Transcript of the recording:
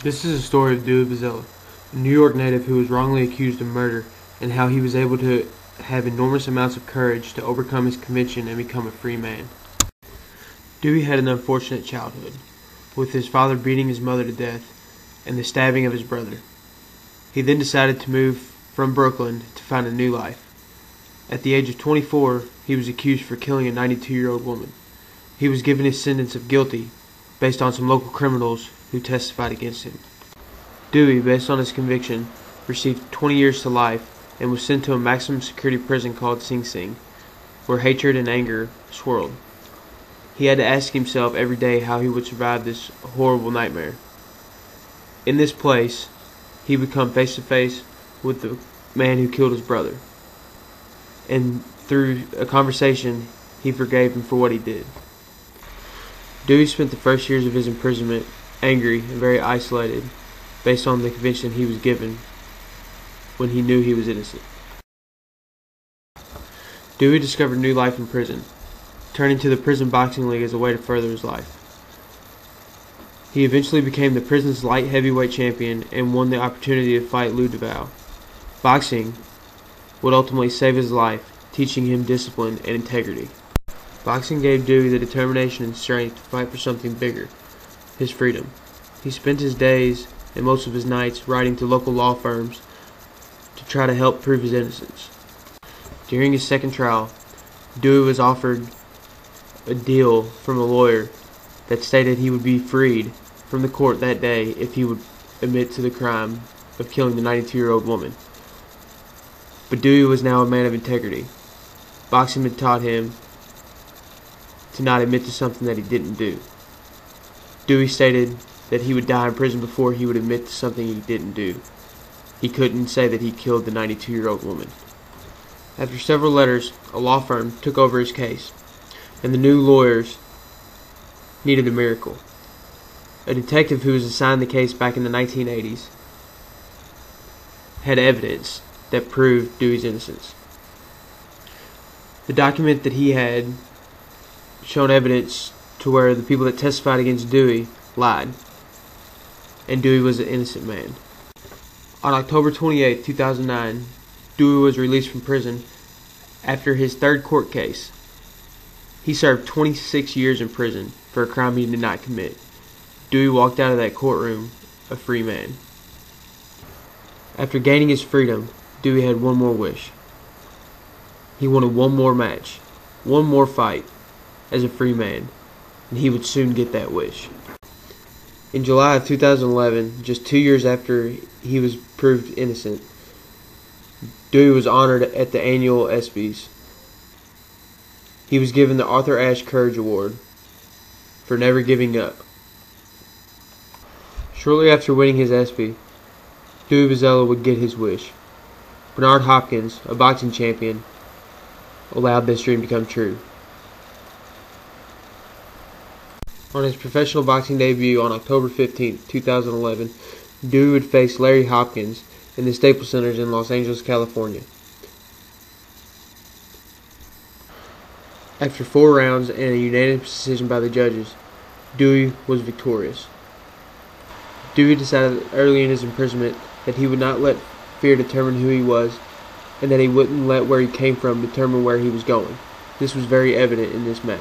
This is a story of Dewey Bozella, a New York native who was wrongly accused of murder, and how he was able to have enormous amounts of courage to overcome his conviction and become a free man. Dewey had an unfortunate childhood, with his father beating his mother to death and the stabbing of his brother. He then decided to move from Brooklyn to find a new life. At the age of 24, he was accused for killing a 92-year-old woman. He was given his sentence of guilty based on some local criminals who testified against him. Dewey, based on his conviction, received 20 years to life and was sent to a maximum security prison called Sing Sing, where hatred and anger swirled. He had to ask himself every day how he would survive this horrible nightmare. In this place, he would come face to face with the man who killed his brother, and through a conversation, he forgave him for what he did. Dewey spent the first years of his imprisonment angry and very isolated, based on the conviction he was given when he knew he was innocent. Dewey discovered new life in prison, turning to the prison boxing league as a way to further his life. He eventually became the prison's light heavyweight champion and won the opportunity to fight Lou DeVal. Boxing would ultimately save his life, teaching him discipline and integrity. Boxing gave Dewey the determination and strength to fight for something bigger, his freedom. He spent his days and most of his nights writing to local law firms to try to help prove his innocence. During his second trial, Dewey was offered a deal from a lawyer that stated he would be freed from the court that day if he would admit to the crime of killing the 92-year-old woman. But Dewey was now a man of integrity. Boxing had taught him to not admit to something that he didn't do. Dewey stated that he would die in prison before he would admit to something he didn't do. He couldn't say that he killed the 92-year-old woman. After several letters, a law firm took over his case, and the new lawyers needed a miracle. A detective who was assigned the case back in the 1980s had evidence that proved Dewey's innocence. The document that he had shown evidence to where the people that testified against Dewey lied, and Dewey was an innocent man. On October 28, 2009, Dewey was released from prison after his third court case. He served 26 years in prison for a crime he did not commit. Dewey walked out of that courtroom a free man. After gaining his freedom, Dewey had one more wish. He wanted one more match, one more fight as a free man, and he would soon get that wish. In July of 2011, just 2 years after he was proved innocent, Dewey was honored at the annual ESPYs. He was given the Arthur Ashe Courage Award for never giving up. Shortly after winning his ESPY, Dewey Bozella would get his wish. Bernard Hopkins, a boxing champion, allowed this dream to come true. On his professional boxing debut on October 15, 2011, Dewey would face Larry Hopkins in the Staples Centers in Los Angeles, California. After 4 rounds and a unanimous decision by the judges, Dewey was victorious. Dewey decided early in his imprisonment that he would not let fear determine who he was, and that he wouldn't let where he came from determine where he was going. This was very evident in this match.